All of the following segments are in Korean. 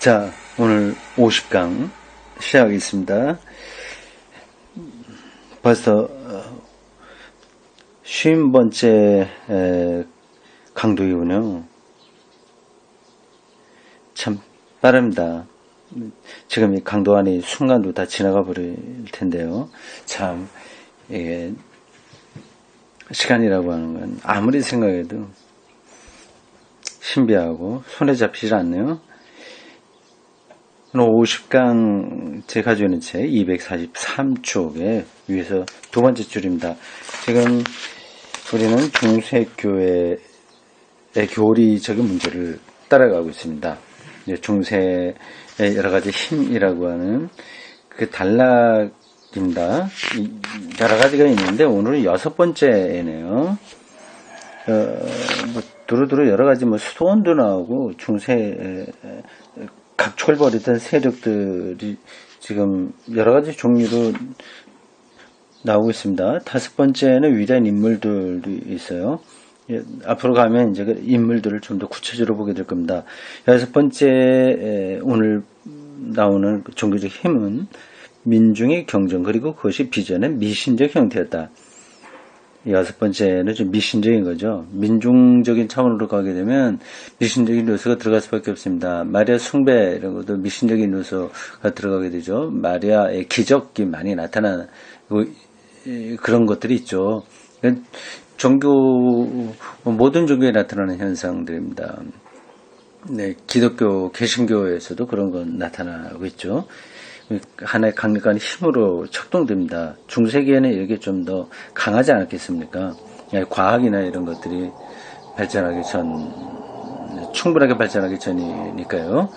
자, 오늘 50강 시작하겠습니다. 벌써 50번째 강도이군요. 참 빠릅니다. 지금 이 강도 안에 순간도 다 지나가 버릴 텐데요. 참 이게 시간이라고 하는 건 아무리 생각해도 신비하고 손에 잡히질 않네요. 오늘 50강 제가 가지고 있는 책 243쪽에 위에서 두 번째 줄입니다. 지금 우리는 중세교회의 교리적인 문제를 따라가고 있습니다. 중세의 여러 가지 힘이라고 하는 그 단락입니다. 여러 가지가 있는데 오늘은 6번째네요. 두루두루 여러 가지 수도원도 나오고 중세 각축을 벌이던 세력들이 지금 여러 가지 종류로 나오고 있습니다. 5번째는 위대한 인물들이 있어요. 앞으로 가면 이제 그 인물들을 좀 더 구체적으로 보게 될 겁니다. 6번째 오늘 나오는 종교적 힘은 민중의 경전 그리고 그것이 비전의 미신적 형태였다. 6번째는 좀 미신적인 거죠. 민중적인 차원으로 가게 되면 미신적인 요소가 들어갈 수밖에 없습니다. 마리아 숭배 이런 것도 미신적인 요소가 들어가게 되죠. 마리아의 기적이 많이 나타나는 그런 것들이 있죠. 모든 종교에 나타나는 현상들입니다. 네, 기독교, 개신교에서도 그런 건 나타나고 있죠. 하나의 강력한 힘으로 척동됩니다. 중세기에는 이게 좀 더 강하지 않았겠습니까? 과학이나 이런 것들이 발전하기 충분하게 발전하기 전이니까요.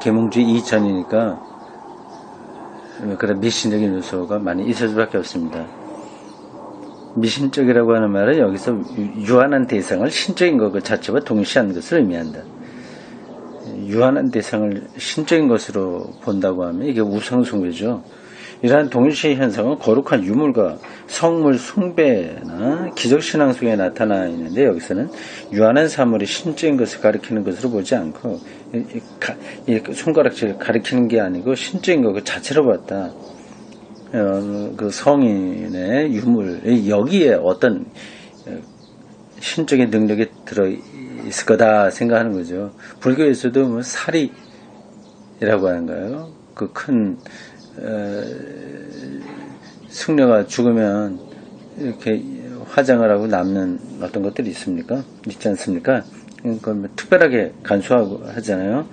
계몽주의 이전이니까 그런 미신적인 요소가 많이 있을 수밖에 없습니다. 미신적이라고 하는 말은 여기서 유한한 대상을 신적인 것 그 자체와 동시한 것을 의미한다. 유한한 대상을 신적인 것으로 본다고 하면 이게 우상숭배죠. 이러한 동시에 현상은 거룩한 유물과 성물 숭배나 기적신앙 속에 나타나 있는데 여기서는 유한한 사물이 신적인 것을 가리키는 것으로 보지 않고 손가락질 가리키는 게 아니고 신적인 것 그 자체로 봤다. 그 성인의 유물 여기에 어떤 신적인 능력이 들어있을 거다 생각하는 거죠. 불교에서도 사리라고 하는가요? 그 큰 승려가 죽으면 이렇게 화장을 하고 남는 어떤 것들이 있습니까? 있지 않습니까? 그걸 특별하게 간수하고 하잖아요.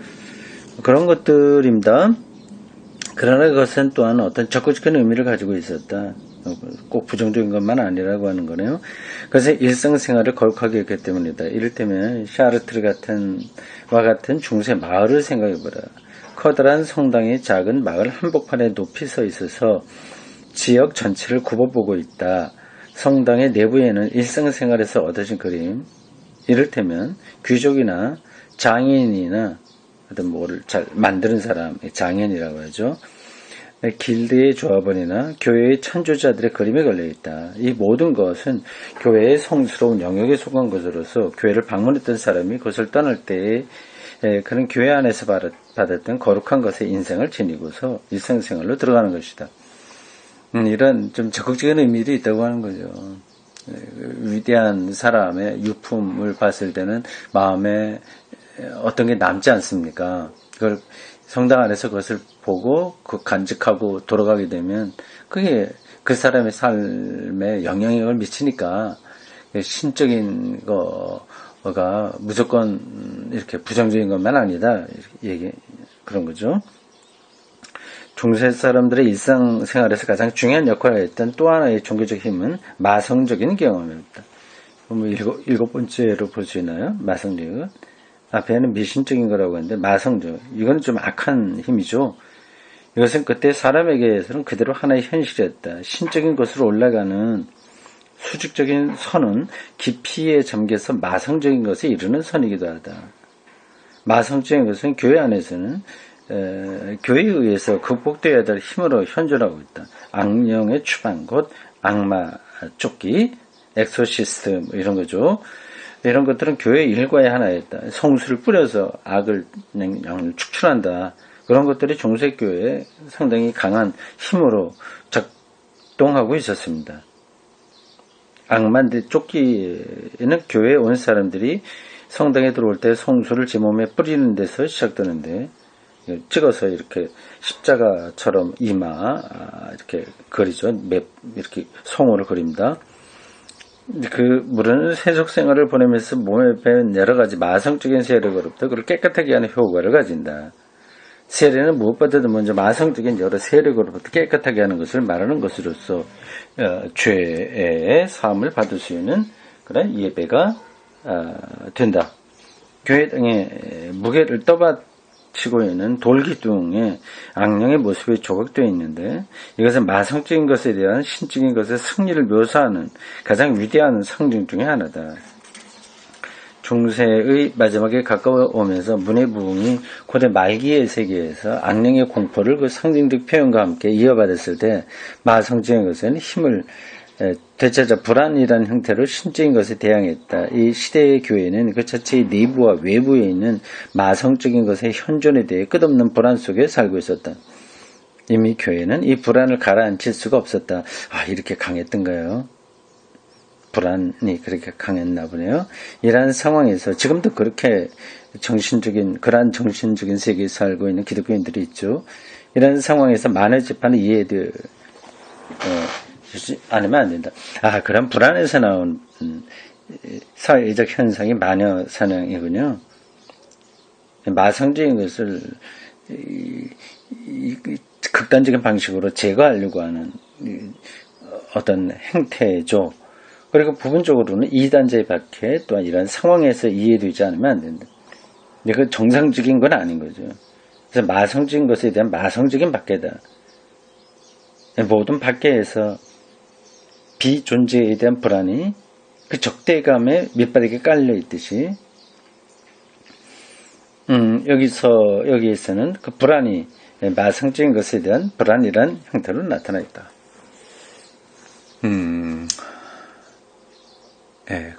그런 것들입니다. 그러나 그것은 또한 어떤 적극적인 의미를 가지고 있었다. 꼭 부정적인 것만 아니라고 하는 거네요. 그래서 일상생활을 거룩하게 했기 때문이다. 이를테면 샤르트르 같은 중세 마을을 생각해보라. 커다란 성당이 작은 마을 한복판에 높이 서 있어서 지역 전체를 굽어보고 있다. 성당의 내부에는 일상생활에서 얻어진 그림, 이를테면 귀족이나 장인이나 어떤 뭐를 잘 만드는 사람, 장인이라고 하죠. 길드의 조합원이나 교회의 찬조자들의 그림이 걸려있다. 이 모든 것은 교회의 성스러운 영역에 속한 것으로서 교회를 방문했던 사람이 그것을 떠날 때에 그는 교회 안에서 받았던 거룩한 것의 인생을 지니고서 일상생활로 들어가는 것이다. 이런 좀 적극적인 의미도 있다고 하는 거죠. 위대한 사람의 유품을 봤을 때는 마음에 어떤 게 남지 않습니까? 그걸 성당 안에서 그것을 보고 간직하고 돌아가게 되면 그게 그 사람의 삶에 영향력을 미치니까 신적인 거가 무조건 이렇게 부정적인 것만 아니다. 그런 거죠. 중세 사람들의 일상생활에서 가장 중요한 역할을 했던 또 하나의 종교적 힘은 마성적인 경험입니다. 일곱 번째로 볼 수 있나요? 마성력. 앞에는 미신적인 거라고 했는데 마성적. 이건 좀 악한 힘이죠. 이것은 그때 사람에게서는 그대로 하나의 현실이었다. 신적인 것으로 올라가는 수직적인 선은 깊이에 잠겨서 마성적인 것에 이르는 선이기도 하다. 마성적인 것은 교회 안에서는 교회에 의해서 극복되어야 될 힘으로 현존하고 있다. 악령의 추방, 곧 악마 쫓기, 엑소시스트 이런 거죠. 이런 것들은 교회 일과의 하나였다. 성수를 뿌려서 악을 축출한다. 그런 것들이 중세교회에 상당히 강한 힘으로 작동하고 있었습니다. 악만 쫓기는 교회에 온 사람들이 성당에 들어올 때 성수를 제 몸에 뿌리는 데서 시작되는데, 찍어서 이렇게 십자가처럼 이마 이렇게 그리죠. 이렇게 성호를 그립니다. 그 물은 세속 생활을 보내면서 몸에 배는 여러 가지 마성적인 세력으로부터 그걸 깨끗하게 하는 효과를 가진다. 세례는 무엇보다도 먼저 마성적인 여러 세력으로부터 깨끗하게 하는 것을 말하는 것으로서 죄의 사함을 받을 수 있는 그런 예배가 된다. 교회 등에 무게를 떠받치고 있는 돌기둥에 악령의 모습이 조각되어 있는데, 이것은 마성적인 것에 대한 신적인 것의 승리를 묘사하는 가장 위대한 상징 중에 하나다. 중세의 마지막에 가까워오면서 문의 부흥이 고대 말기의 세계에서 악령의 공포를 그 상징적 표현과 함께 이어받았을 때, 마성적인 것은 힘을 되찾아 불안이라는 형태로 신적인 것에 대항했다. 이 시대의 교회는 그 자체의 내부와 외부에 있는 마성적인 것의 현존에 대해 끝없는 불안 속에 살고 있었다. 이미 교회는 이 불안을 가라앉힐 수가 없었다. 이렇게 강했던가요? 불안이 그렇게 강했나 보네요. 이러한 상황에서 지금도 그렇게 그러한 정신적인 세계에 살고 있는 기독교인들이 있죠. 이런 상황에서 만의 재판을 이해되지 않으면 안 된다. 그럼 불안에서 나온 사회적 현상이 마녀 사냥이군요. 마성적인 것을 극단적인 방식으로 제거하려고 하는 어떤 행태죠. 그리고 부분적으로는 이단자의 박해 또한 이런 상황에서 이해되지 않으면 안 된다. 근데 그 정상적인 건 아닌 거죠. 그래서 마성적인 것에 대한 마성적인 박해다. 모든 박해에서 비존재에 대한 불안이 그 적대감에 밑바닥에 깔려 있듯이, 여기에서는 그 불안이 마성적인 것에 대한 불안이란 형태로 나타나 있다.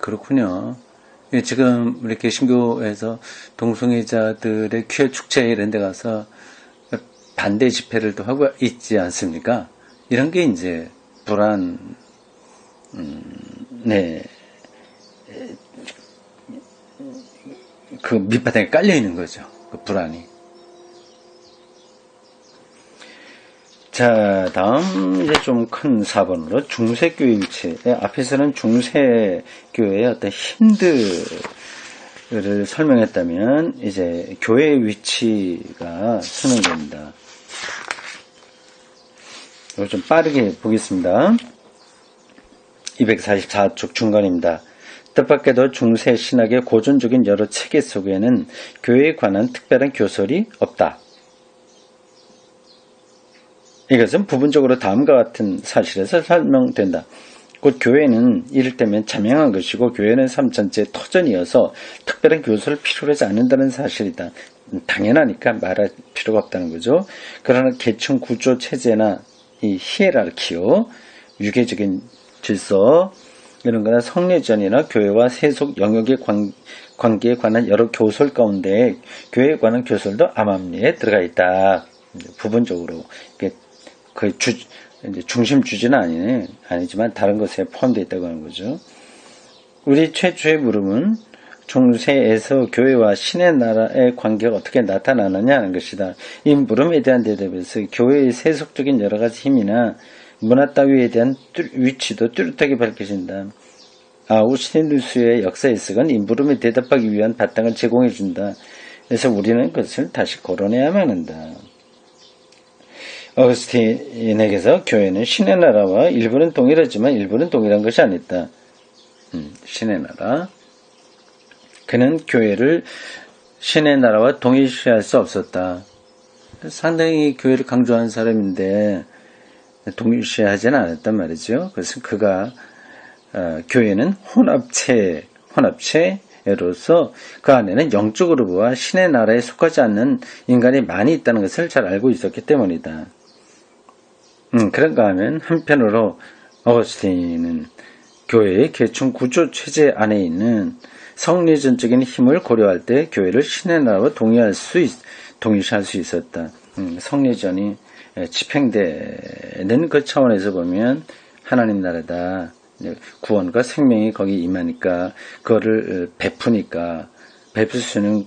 그렇군요. 지금 우리 개신교에서 동성애자들의 퀴어 축제 이런 데 가서 반대 집회를 또 하고 있지 않습니까? 이런 게 이제 불안, 그 밑바닥에 깔려 있는 거죠. 그 불안이. 자, 다음 이제 좀 큰 4번으로 중세교회 위치. 앞에서는 중세교회의 어떤 힘들을 설명했다면 이제 교회의 위치가 설명됩니다. 이걸 좀 빠르게 보겠습니다. 244쪽 중간입니다. 뜻밖에도 중세 신학의 고전적인 여러 체계 속에는 교회에 관한 특별한 교설이 없다. 이것은 부분적으로 다음과 같은 사실에서 설명된다. 곧 교회는 이를테면 자명한 것이고 교회는 삶 전체의 터전이어서 특별한 교설을 필요로 하지 않는다는 사실이다. 당연하니까 말할 필요가 없다는 거죠. 그러나 계층 구조 체제나 이 히에라르키요, 유계적인 질서 이런 거나 성례전이나 교회와 세속 영역의 관계에 관한 여러 교설 가운데 교회에 관한 교설도 암암리에 들어가 있다. 부분적으로 그 중심 주제는 아니지만 다른 것에 포함되어 있다고 하는 거죠. 우리 최초의 물음은 중세에서 교회와 신의 나라의 관계가 어떻게 나타나느냐 하는 것이다. 이 물음에 대한 대답에서 교회의 세속적인 여러 가지 힘이나 문화 따위에 대한 위치도 뚜렷하게 밝혀진다. 아우구스티누스의 역사 해석은 이 물음에 대답하기 위한 바탕을 제공해준다. 그래서 우리는 그것을 다시 거론해야만 한다. 어거스틴에게서 교회는 신의 나라와 일부는 동일하지만 일부는 동일한 것이 아니다. 신의 나라. 그는 교회를 신의 나라와 동일시할 수 없었다. 상당히 교회를 강조한 사람인데 동일시하지는 않았단 말이죠. 그래서 그가 교회는 혼합체로서 그 안에는 영적으로 보아 신의 나라에 속하지 않는 인간이 많이 있다는 것을 잘 알고 있었기 때문이다. 그런가 하면 한편으로 어거스틴은 교회의 계층 구조 체제 안에 있는 성리전적인 힘을 고려할 때 교회를 신의 나라와 동일시할 수 있었다. 성리전이 집행되는 그 차원에서 보면 하나님 나라다. 구원과 생명이 거기 임하니까 그거를 베풀 수 있는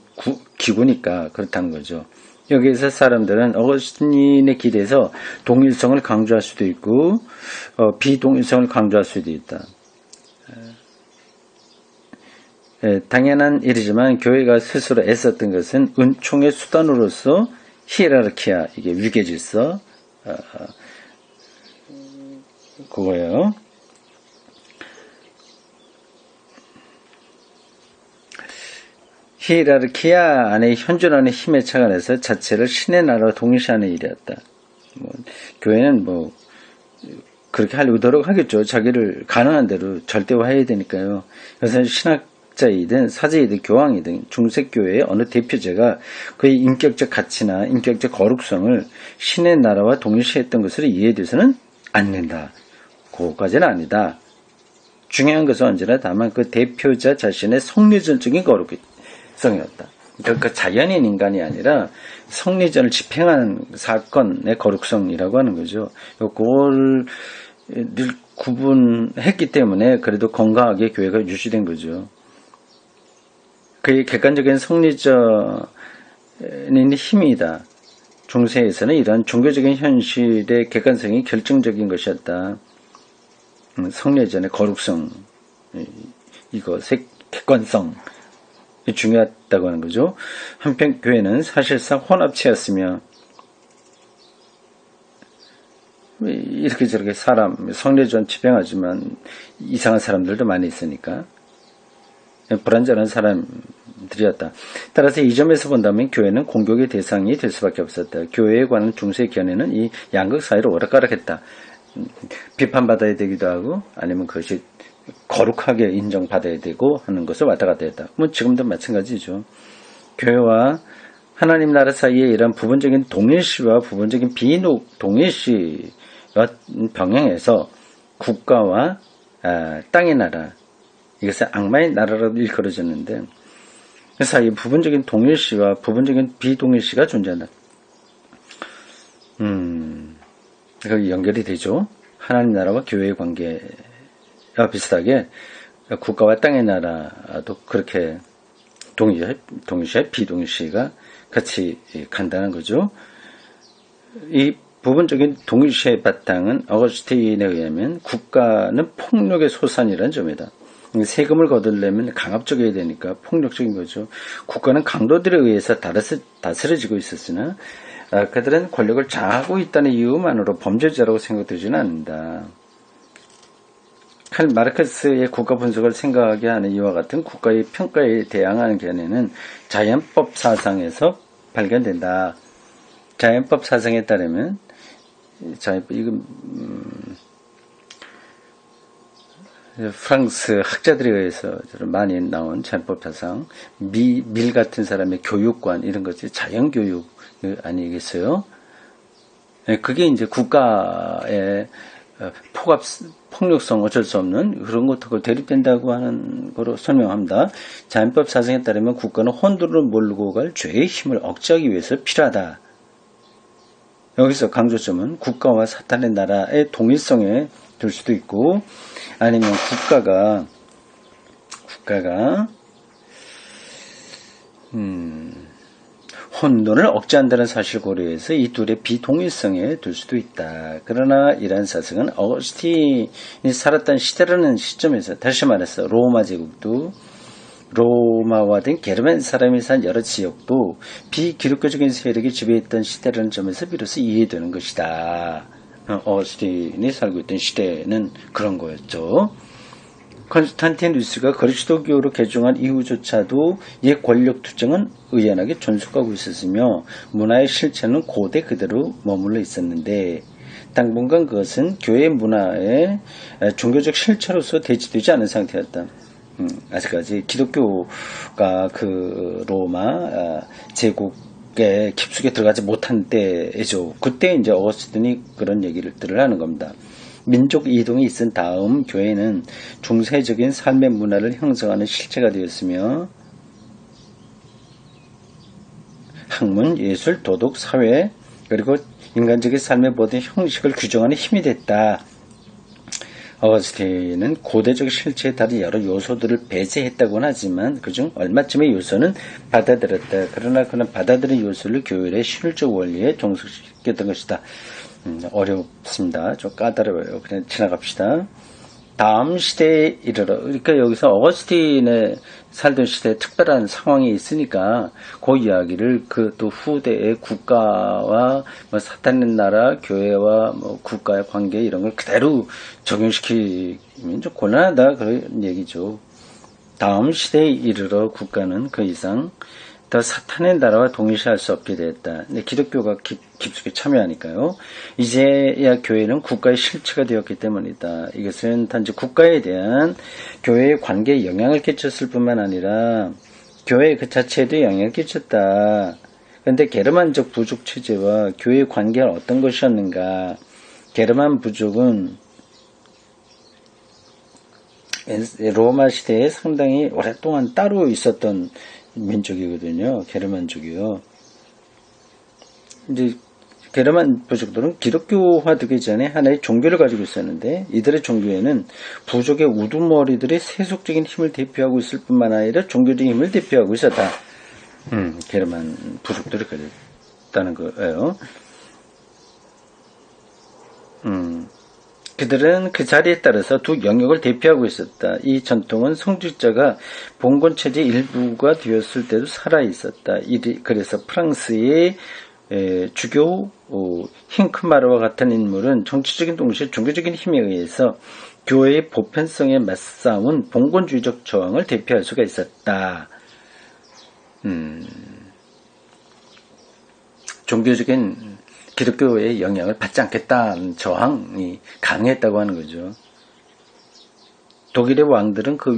기구니까 그렇다는 거죠. 여기에서 사람들은 어거스틴의 길에서 동일성을 강조할 수도 있고 비동일성을 강조할 수도 있다. 당연한 일이지만 교회가 스스로 애썼던 것은 은총의 수단으로서 히에라르키아, 이게 위계질서 그거예요. 히에라르키아 안에 현존하는 힘에 착안해서 자체를 신의 나라와 동일시하는 일이었다. 교회는 그렇게 하려고 하겠죠. 자기를 가능한 대로 절대화해야 되니까요. 그래서 신학자이든 사제이든 교황이든 중세교회의 어느 대표자가 그의 인격적 가치나 인격적 거룩성을 신의 나라와 동일시했던 것으로 이해돼서는 안 된다. 그거까지는 아니다. 중요한 것은 언제나 다만 그 대표자 자신의 성리전적인 거룩성이었다. 그러니까 자연인 인간이 아니라 성리전을 집행하는 사건의 거룩성이라고 하는 거죠. 그걸 늘 구분했기 때문에 그래도 건강하게 교회가 유지된 거죠. 그의 객관적인 성리전인 힘이다. 중세에서는 이런 종교적인 현실의 객관성이 결정적인 것이었다. 성례전의 거룩성, 이것의 객관성이 중요하다고 하는 거죠. 한편 교회는 사실상 혼합체였으며 이렇게 저렇게 성례전 집행하지만 이상한 사람들도 많이 있으니까 불완전한 사람들이었다. 따라서 이 점에서 본다면 교회는 공격의 대상이 될 수밖에 없었다. 교회에 관한 중세 견해는 이 양극 사이로 오락가락했다. 비판받아야 되기도 하고 아니면 그것이 거룩하게 인정받아야 되고 하는 것을 왔다 갔다 했다. 지금도 마찬가지죠. 교회와 하나님 나라 사이에 이런 부분적인 동일시와 부분적인 비동일시가 병행해서 국가와 땅의 나라, 이것은 악마의 나라라고 일컬어졌는데 그 사이에 부분적인 동일시와 부분적인 비동일시가 존재한다. 거기 연결이 되죠. 하나님 나라와 교회의 관계와 비슷하게 국가와 땅의 나라도 그렇게 동일시, 비동일시가 같이 간다는 거죠. 이 부분적인 동일시의 바탕은 어거스틴에 의하면 국가는 폭력의 소산이라는 점이다. 세금을 거두려면 강압적이어야 되니까 폭력적인 거죠. 국가는 강도들에 의해서 다스려지고 있었으나 그들은 권력을 장악하고 있다는 이유만으로 범죄자라고 생각되지는 않는다. 칼 마르크스의 국가 분석을 생각하게 하는 이와 같은 국가의 평가에 대항하는 견해는 자연법 사상에서 발견된다. 자연법 사상에 따르면 프랑스 학자들에 의해서 많이 나온 자연법 사상, 밀 같은 사람의 교육관 이런 것이 자연교육 아니겠어요? 그게 이제 국가의 폭력성 어쩔 수 없는 그런 것하고 대립된다고 하는 거로 설명합니다. 자연법 사상에 따르면 국가는 혼돈을 몰고 갈 죄의 힘을 억제하기 위해서 필요하다. 여기서 강조점은 국가와 사탄의 나라의 동일성에 둘 수도 있고 아니면 국가가 혼돈을 억제한다는 사실 고려해서 이 둘의 비동일성에 둘 수도 있다. 그러나 이러한 사상은 어거스틴이 살았던 시대라는 시점에서 다시 말해서 로마 제국도 로마화된 게르만 사람이 산 여러 지역도 비기독교적인 세력이 지배했던 시대라는 점에서 비로소 이해되는 것이다. 어거스틴이 살고 있던 시대는 그런 거였죠. 콘스탄티누스가 그리스도교로 개종한 이후조차도 옛 권력 투쟁은 의연하게 존속하고 있었으며 문화의 실체는 고대 그대로 머물러 있었는데 당분간 그것은 교회 문화의 종교적 실체로서 대치되지 않은 상태였다. 아직까지 기독교가 그 로마 제국에 깊숙이 들어가지 못한 때죠. 그때 이제 어거스틴이 그런 얘기를 하는 겁니다. 민족 이동이 있은 다음 교회는 중세적인 삶의 문화를 형성하는 실체가 되었으며 학문, 예술, 도덕, 사회 그리고 인간적인 삶의 모든 형식을 규정하는 힘이 됐다. 어거스틴은 고대적 실체에 다른 여러 요소들을 배제했다고는 하지만 그중 얼마쯤의 요소는 받아들였다. 그러나 그는 받아들인 요소를 교회의 신율적 원리에 종속시켰던 것이다. 어렵습니다. 좀 까다로워요. 그냥 지나갑시다. 다음 시대에 이르러, 그러니까 여기서 어거스틴의 살던 시대에 특별한 상황이 있으니까 그 이야기를 그 또 후대의 국가와 뭐 사탄의 나라, 교회와 뭐 국가의 관계 이런 걸 그대로 적용시키면 좀 곤란하다 그런 얘기죠. 다음 시대에 이르러 국가는 그 이상 더 사탄의 나라와 동일시할 수 없게 되었다. 근데 기독교가 깊숙이 참여하니까요. 이제야 교회는 국가의 실체가 되었기 때문이다. 이것은 단지 국가에 대한 교회의 관계에 영향을 끼쳤을 뿐만 아니라 교회 그 자체에도 영향을 끼쳤다. 그런데 게르만적 부족 체제와 교회의 관계가 어떤 것이었는가? 게르만 부족은 로마 시대에 상당히 오랫동안 따로 있었던 민족이거든요. 게르만족이요. 이제 게르만 부족들은 기독교화되기 전에 하나의 종교를 가지고 있었는데 이들의 종교에는 부족의 우두머리들의 세속적인 힘을 대표하고 있을 뿐만 아니라 종교적인 힘을 대표하고 있었다. 게르만 부족들이 그랬다는 거예요. 그들은 그 자리에 따라서 두 영역을 대표하고 있었다. 이 전통은 성직자가 봉건체제 일부가 되었을 때도 살아있었다. 그래서 프랑스의 주교 힝크마르와 같은 인물은 정치적인 동시에 종교적인 힘에 의해서 교회의 보편성에 맞싸운 봉건주의적 저항을 대표할 수가 있었다. 종교적인 기독교의 영향을 받지 않겠다는 저항이 강했다고 하는 거죠. 독일의 왕들은 그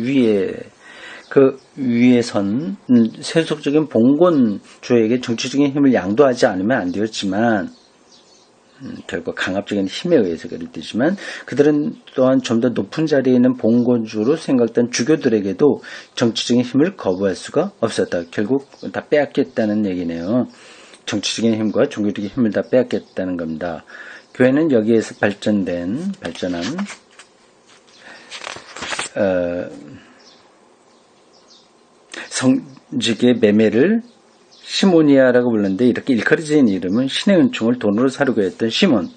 위에선 세속적인 봉건주에게 정치적인 힘을 양도하지 않으면 안 되었지만 결국 강압적인 힘에 의해서 그랬지만 그들은 또한 좀 더 높은 자리에 있는 봉건주로 생각된 주교들에게도 정치적인 힘을 거부할 수가 없었다. 결국 다 빼앗겼다는 얘기네요. 정치적인 힘과 종교적인 힘을 다 빼앗겼다는 겁니다. 교회는 여기에서 발전한 성직의 매매를 시모니아라고 불렀는데 이렇게 일컬어진 이름은 신의 은총을 돈으로 사려고 했던 시몬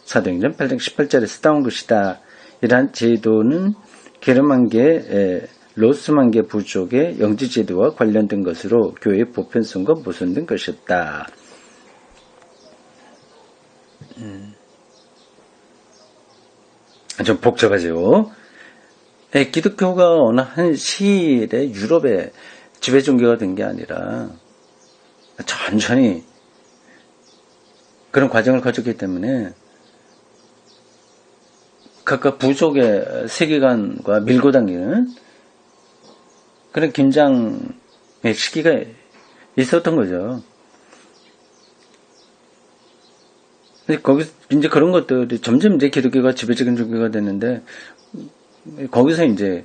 사도행전 8장 18절에서 따온 것이다. 이러한 제도는 게르만계 로스만계 부족의 영지제도와 관련된 것으로 교회의 보편성과 모순된 것이었다. 좀 복잡하죠. 기독교가 어느 한 시일에 유럽의 지배 종교가 된 게 아니라 천천히 그런 과정을 거쳤기 때문에 각각 부족의 세계관과 밀고 당기는 그런 긴장의 시기가 있었던 거죠. 근데 거기서 이제 그런 것들이 점점 이제 기독교가 지배적인 종교가 됐는데 거기서 이제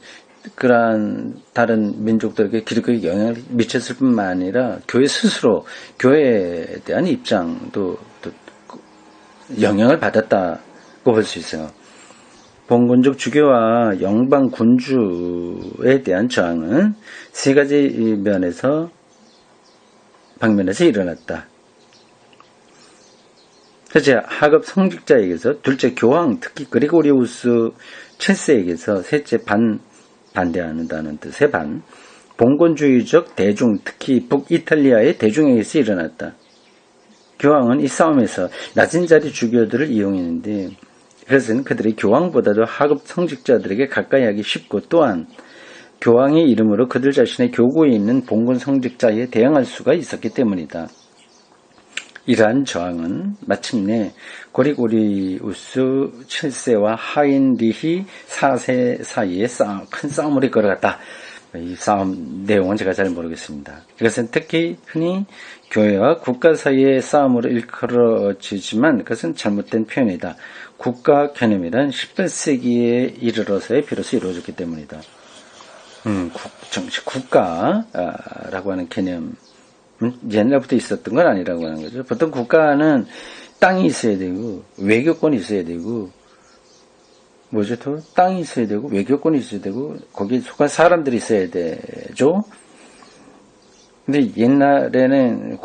그러한 다른 민족들에게 기독교에 영향을 미쳤을 뿐만 아니라 교회 스스로 교회에 대한 입장도 또 영향을 받았다고 볼 수 있어요. 봉건적 주교와 영방 군주에 대한 저항은 세 가지 방면에서 일어났다. 첫째, 하급 성직자에게서, 둘째, 교황, 특히 그리고리우스 7세에게서, 셋째, 반대한다는 뜻의 봉건주의적 대중, 특히 북이탈리아의 대중에게서 일어났다. 교황은 이 싸움에서 낮은 자리 주교들을 이용했는데 그것은 그들이 교황보다도 하급 성직자들에게 가까이 하기 쉽고 또한 교황의 이름으로 그들 자신의 교구에 있는 봉건 성직자에 대항할 수가 있었기 때문이다. 이러한 저항은 마침내 고리고리우스 7세와 하인리히 4세 사이에 큰 싸움을 이끌어갔다. 이 싸움 내용은 제가 잘 모르겠습니다. 이것은 특히 흔히 교회와 국가 사이의 싸움으로 일컬어지지만 그것은 잘못된 표현이다. 국가 개념이란 18세기에 이르러서야 비로소 이루어졌기 때문이다. 정식 국가라고 하는 개념 옛날부터 있었던 건 아니라고 하는 거죠. 보통 국가는 땅이 있어야 되고 외교권이 있어야 되고 뭐죠? 또 땅이 있어야 되고 외교권이 있어야 되고 거기에 속한 사람들이 있어야 되죠. 근데 옛날에는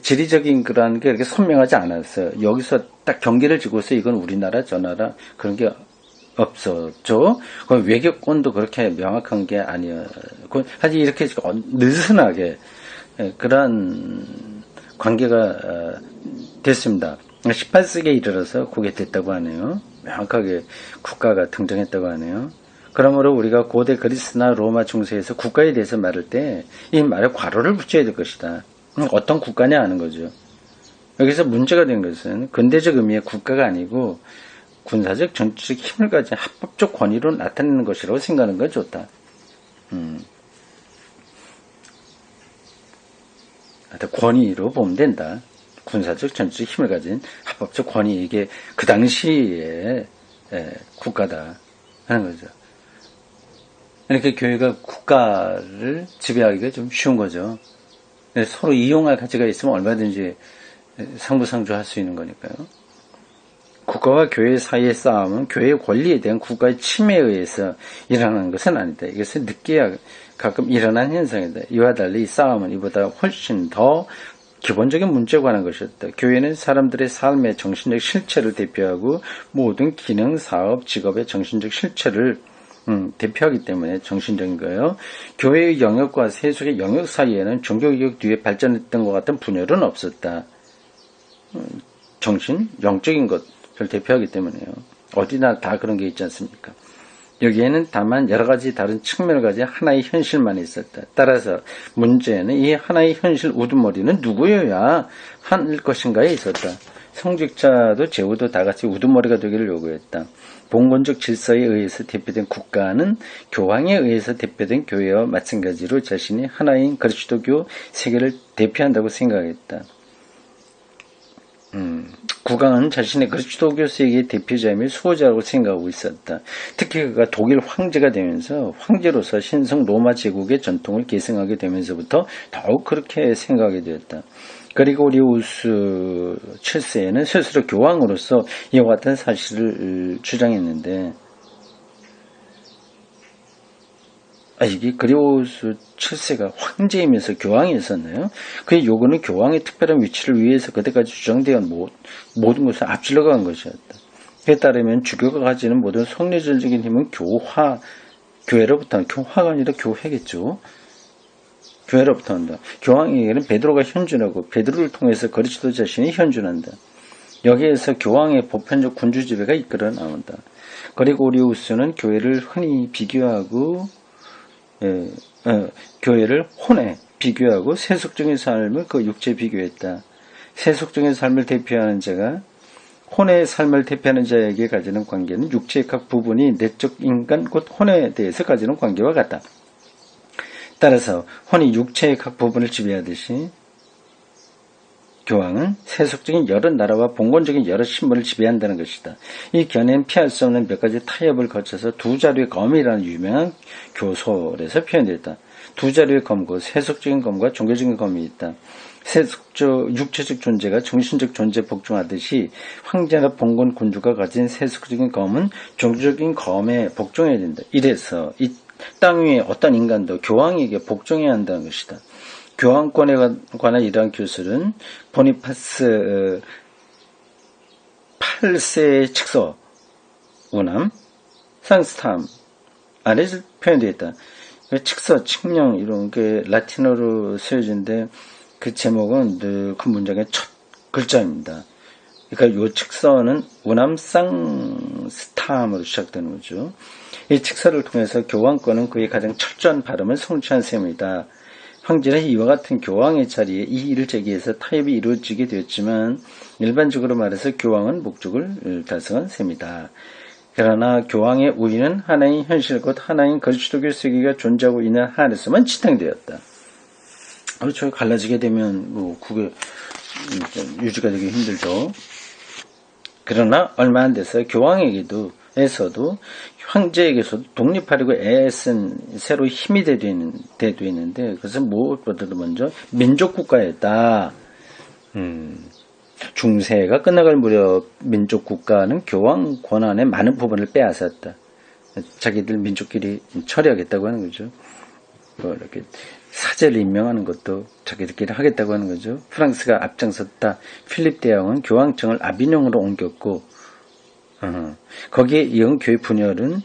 지리적인 그런 게 이렇게 선명하지 않았어요. 여기서 딱 경계를 지고서 이건 우리나라 저 나라 그런 게 없었죠. 외교권도 그렇게 명확한 게 아니었고 사실 이렇게 느슨하게 그런 관계가 됐습니다. 18세기에 이르러서 그게 됐다고 하네요. 명확하게 국가가 등장했다고 하네요. 그러므로 우리가 고대 그리스나 로마 중세에서 국가에 대해서 말할 때 이 말에 괄호를 붙여야 될 것이다. 어떤 국가냐 하는 거죠. 여기서 문제가 된 것은 근대적 의미의 국가가 아니고 군사적 정치적 힘을 가진 합법적 권위로 나타내는 것이라고 생각하는 건 좋다. 권위로 보면 된다. 군사적 정치적 힘을 가진 합법적 권위, 이게 그 당시에 국가다 하는 거죠. 그러니까 교회가 국가를 지배하기가 좀 쉬운 거죠. 서로 이용할 가치가 있으면 얼마든지 상부상조할 수 있는 거니까요. 국가와 교회 사이의 싸움은 교회의 권리에 대한 국가의 침해에 의해서 일어나는 것은 아니다. 이것은 늦게야 가끔 일어난 현상이다. 이와 달리 이 싸움은 이보다 훨씬 더 기본적인 문제에 관한 것이었다. 교회는 사람들의 삶의 정신적 실체를 대표하고 모든 기능, 사업, 직업의 정신적 실체를 대표하기 때문에 정신적인 거예요. 교회의 영역과 세속의 영역 사이에는 종교개혁 뒤에 발전했던 것 같은 분열은 없었다. 정신, 영적인 것을 대표하기 때문에요. 어디나 다 그런 게 있지 않습니까? 여기에는 다만 여러 가지 다른 측면을 가진 하나의 현실만 있었다. 따라서 문제는 이 하나의 현실 우두머리는 누구여야 할 것인가에 있었다. 성직자도 제후도 다 같이 우두머리가 되기를 요구했다. 봉건적 질서에 의해서 대표된 국가는 교황에 의해서 대표된 교회와 마찬가지로 자신이 하나인 그리스도교 세계를 대표한다고 생각했다. 국왕은 자신의 그리스도교 세계의 대표자이며 수호자라고 생각하고 있었다. 특히 그가 독일 황제가 되면서 황제로서 신성 로마 제국의 전통을 계승하게 되면서부터 더욱 그렇게 생각하게 되었다. 그리고리우스 7세에는 스스로 교황으로서 이와 같은 사실을 주장했는데 이게 그리우스 7세가 황제이면서 교황이었었나요? 그의 요구는 교황의 특별한 위치를 위해서 그때까지 주장되어 모든 것을 앞질러 간 것이었다. 그에 따르면 주교가 가지는 모든 성리전적인 힘은 교회로부터, 교화가 아니라 교회겠죠. 교회로부터 한다. 교황에게는 베드로가 현존하고 베드로를 통해서 그리스도 자신이 현존한다. 여기에서 교황의 보편적 군주 지배가 이끌어 나온다. 그리고리우스는 교회를 흔히 비교하고 교회를 혼에 비교하고 세속적인 삶을 그 육체에 비교했다. 세속적인 삶을 대표하는 자가 혼의 삶을 대표하는 자에게 가지는 관계는 육체의 각 부분이 내적 인간 곧 혼에 대해서 가지는 관계와 같다. 따라서 혼이 육체의 각 부분을 지배하듯이 교황은 세속적인 여러 나라와 봉건적인 여러 신분을 지배한다는 것이다. 이 견해는 피할 수 없는 몇 가지 타협을 거쳐서 두 자루의 검이라는 유명한 교솔에서 표현됐다. 두 자루의 검과 세속적인 검과 종교적인 검이 있다. 세속적 육체적 존재가 정신적 존재에 복종하듯이 황제나 봉건 군주가 가진 세속적인 검은 종교적인 검에 복종해야 된다. 이래서 이 땅 위에 어떤 인간도 교황에게 복종해야 한다는 것이다. 교황권에 관한 이러한 교술은 보니파스 8세의 칙서 우남 상스탐 안에서 표현되어 있다. 칙서, 칙령 이런 게 라틴어로 쓰여진데 그 제목은 늘 그 문장의 첫 글자입니다. 그러니까 이 칙서는 우남상스탐으로 시작되는 거죠. 이 칙서를 통해서 교황권은 그의 가장 철저한 발음을 성취한 셈이다. 황제는 이와 같은 교황의 자리에 이 일을 제기해서 타협이 이루어지게 되었지만 일반적으로 말해서 교황은 목적을 달성한 셈이다. 그러나 교황의 우위는 하나인 현실 곧 하나인 그리스도교 세계가 존재하고 있는 한에서만 지탱되었다. 그렇죠. 갈라지게 되면 뭐 그게 유지가 되기 힘들죠. 그러나 얼마 안 돼서 교황에게도 황제에게서도 독립하려고 애쓴 새로 힘이 대두했는데 그것은 무엇보다도 먼저 민족국가였다. 중세가 끝나갈 무렵 민족국가는 교황 권한의 많은 부분을 빼앗았다. 자기들 민족끼리 처리하겠다고 하는 거죠. 뭐 이렇게 사제를 임명하는 것도 자기들끼리 하겠다고 하는 거죠. 프랑스가 앞장섰다. 필립 대왕은 교황청을 아비뇽으로 옮겼고 거기에 이은 교회 분열은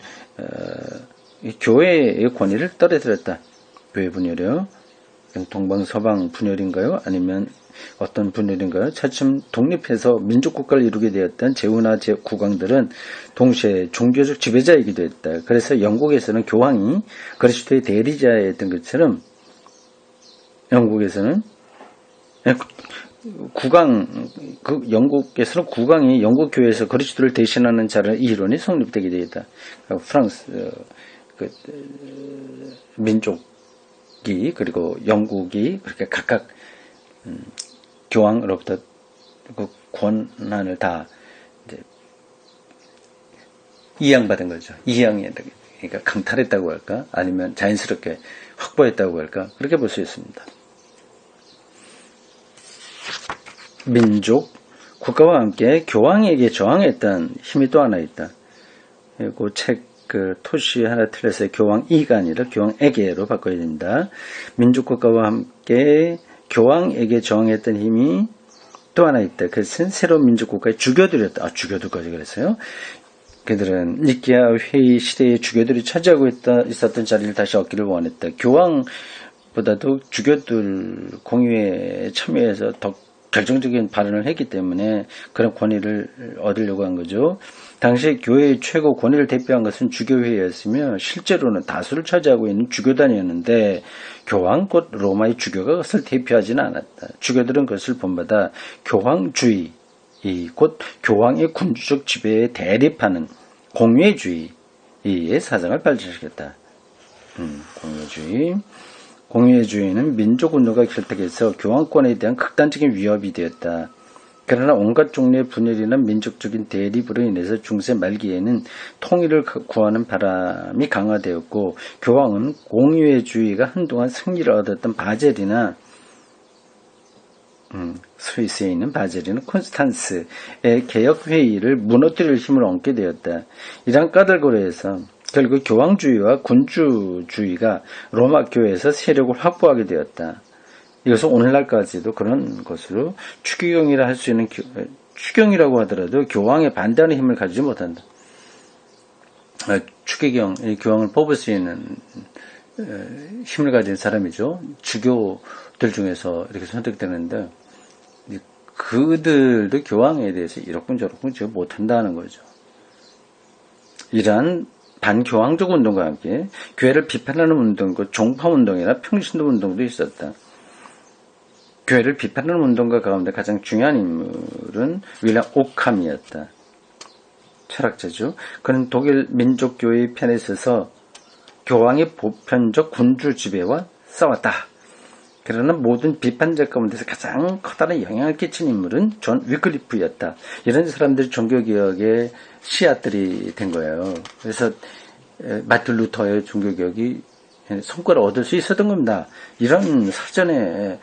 교회의 권위를 떨어뜨렸다. 교회 분열이요. 동방서방 분열인가요? 아니면 어떤 분열인가요? 차츰 독립해서 민족국가를 이루게 되었던 제후나 제국왕들은 동시에 종교적 지배자이기도 했다. 그래서 영국에서는 교황이 그리스도의 대리자였던 것처럼 영국에서는 영국에서는 국왕이 영국 교회에서 그리스도를 대신하는 자를 이 이론이 성립되게 되었다. 프랑스 민족이 그리고 영국이 그렇게 각각 교황으로부터 그 권한을 다 이제 이양받은 거죠. 그러니까 강탈했다고 할까? 아니면 자연스럽게 확보했다고 할까? 그렇게 볼 수 있습니다. 민족, 국가와 함께 교황에게 저항했던 힘이 또 하나 있다. 그리고 토시 하나 틀려서 교황 이가 아니라 교황에게로 바꿔야 된다. 민족 국가와 함께 교황에게 저항했던 힘이 또 하나 있다. 그것은 새로운 민족 국가의 주교들이었다. 주교들까지 그랬어요. 그들은 니케아 회의 시대의 주교들이 차지하고 있었던 자리를 다시 얻기를 원했다. 교황보다도 주교들 공의회에 참여해서 더 결정적인 발언을 했기 때문에 그런 권위를 얻으려고 한 거죠. 당시 교회의 최고 권위를 대표한 것은 주교회였으며 실제로는 다수를 차지하고 있는 주교단이었는데 교황 곧 로마의 주교가 그것을 대표하지는 않았다. 주교들은 그것을 본받아 교황주의 곧 교황의 군주적 지배에 대립하는 공회주의의 사상을 발전시켰다. 공회주의는 민족운동가 결탁해서 교황권에 대한 극단적인 위협이 되었다. 그러나 온갖 종류의 분열이나 민족적인 대립으로 인해서 중세 말기에는 통일을 구하는 바람이 강화되었고 교황은 공회주의가 한동안 승리를 얻었던 바젤이나 스위스에 있는 바젤이나 콘스탄스의 개혁회의를 무너뜨릴 힘을 얻게 되었다. 이러한 까닭으로 해서 결국 교황주의와 군주주의가 로마 교회에서 세력을 확보하게 되었다. 이것은 오늘날까지도 그런 것으로 추기경이라 할 수 있는 추경이라고 하더라도 교황에 반대하는 힘을 가지지 못한다. 추기경, 교황을 뽑을 수 있는 힘을 가진 사람이죠. 주교들 중에서 이렇게 선택되는데 그들도 교황에 대해서 이렇군저렇군 못한다는 거죠. 이러한 반교황적 운동과 함께 교회를 비판하는 운동과 종파운동이나 평신도운동도 있었다. 교회를 비판하는 운동가 가운데 가장 중요한 인물은 윌리엄 오캄이었다. 철학자죠. 그는 독일 민족교회의 편에 서서 교황의 보편적 군주 지배와 싸웠다. 그러나 모든 비판자 가운데서 가장 커다란 영향을 끼친 인물은 존 위클리프였다. 이런 사람들이 종교개혁의 씨앗들이 된 거예요. 그래서 마틴 루터의 종교개혁이 성과를 얻을 수 있었던 겁니다. 이런 사전에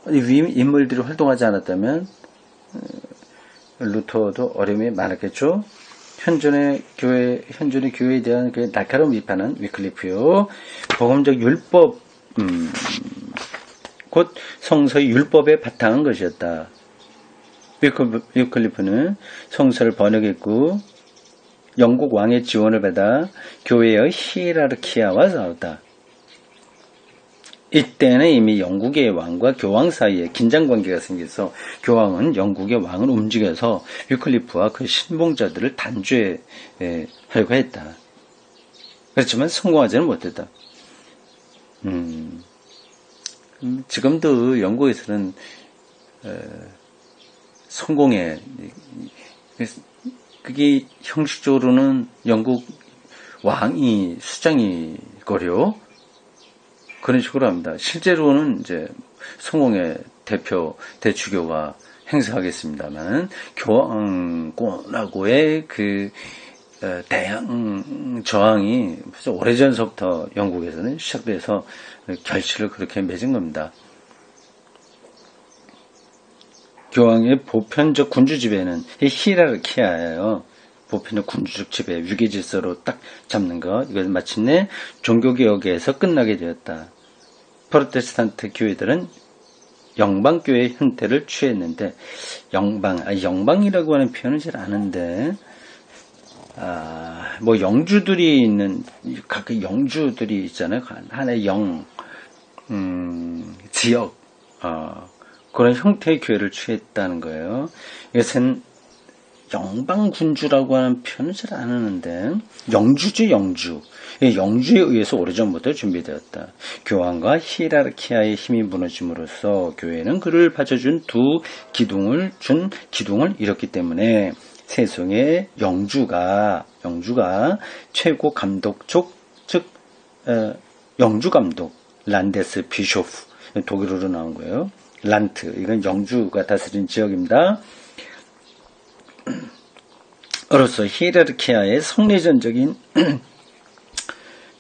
인물들이 활동하지 않았다면 루터도 어려움이 많았겠죠. 현존의 교회에 대한 그 날카로운 비판은 위클리프요. 복음적 율법 곧 성서의 율법에 바탕한 것이었다. 위클리프는 성서를 번역했고 영국 왕의 지원을 받아 교회의 히에라르키아와 싸웠다. 이때는 이미 영국의 왕과 교황 사이에 긴장관계가 생겨서 교황은 영국의 왕을 움직여서 위클리프와 그 신봉자들을 단죄하려고 했다. 그렇지만 성공하지는 못했다. 지금도 영국에서는 성공에 그게 형식적으로는 영국 왕이 수장이 거려 그런 식으로 합니다. 실제로는 이제 성공의 대표 대주교가 행사하겠습니다만 교황권하고의 그 대항 저항이 벌써 오래전서부터 영국에서는 시작돼서 결실을 그렇게 맺은 겁니다. 교황의 보편적 군주 지배는 히에라르키아예요. 보편적 군주적 지배, 위계 질서로 딱 잡는 것. 이것은 마침내 종교개혁에서 끝나게 되었다. 프로테스탄트 교회들은 영방교회의 형태를 취했는데 영방이라고 하는 표현은 잘 아는데 뭐 영주들이 있는 각 영주들이 있잖아요. 하나의 지역 그런 형태의 교회를 취했다는 거예요. 이것은 영방군주라고 하는 표현은 잘 안 하는데 영주죠. 영주에 의해서 오래전부터 준비되었다. 교황과 히에라르키아의 힘이 무너짐으로써 교회는 그를 받쳐준 기둥을 잃었기 때문에 세종의 영주가 최고 감독 즉 영주 감독 란데스 비쇼프 독일어로 나온 거예요. 란트 이건 영주가 다스린 지역입니다. 어로서 히에라르키아의 성례전적인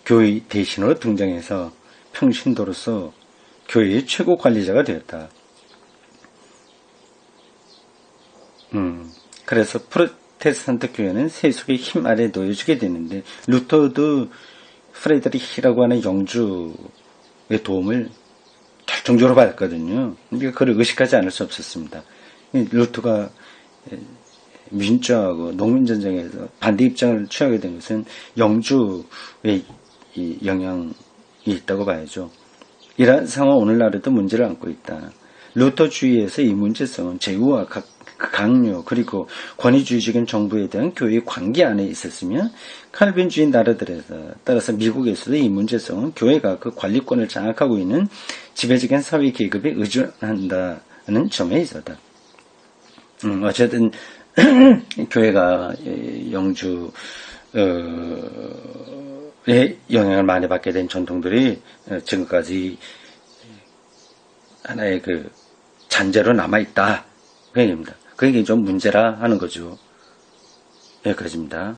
교의 대신으로 등장해서 평신도로서 교회의 최고 관리자가 되었다. 그래서 프로테스탄트 교회는 세속의 힘 아래 놓여지게 되는데 루터도 프레드리히라고 하는 영주의 도움을 결정적으로 받았거든요. 그러니까 그걸 의식하지 않을 수 없었습니다. 루터가 민주화하고 농민전쟁에서 반대 입장을 취하게 된 것은 영주의 이 영향이 있다고 봐야죠. 이러한 상황은 오늘날에도 문제를 안고 있다. 루터주의에서 이 문제성은 제후와 강요 그리고 권위주의적인 정부에 대한 교회의 관계 안에 있었으며 칼빈주의 나라들에서 따라서 미국에서도 이 문제성은 교회가 그 관리권을 장악하고 있는 지배적인 사회 계급에 의존한다는 점에 있었다. 어쨌든 교회가 영주의 영향을 많이 받게 된 전통들이 지금까지 하나의 그 잔재로 남아있다. 그 얘기입니다. 그게 좀 문제라 하는 거죠. 여기까지입니다.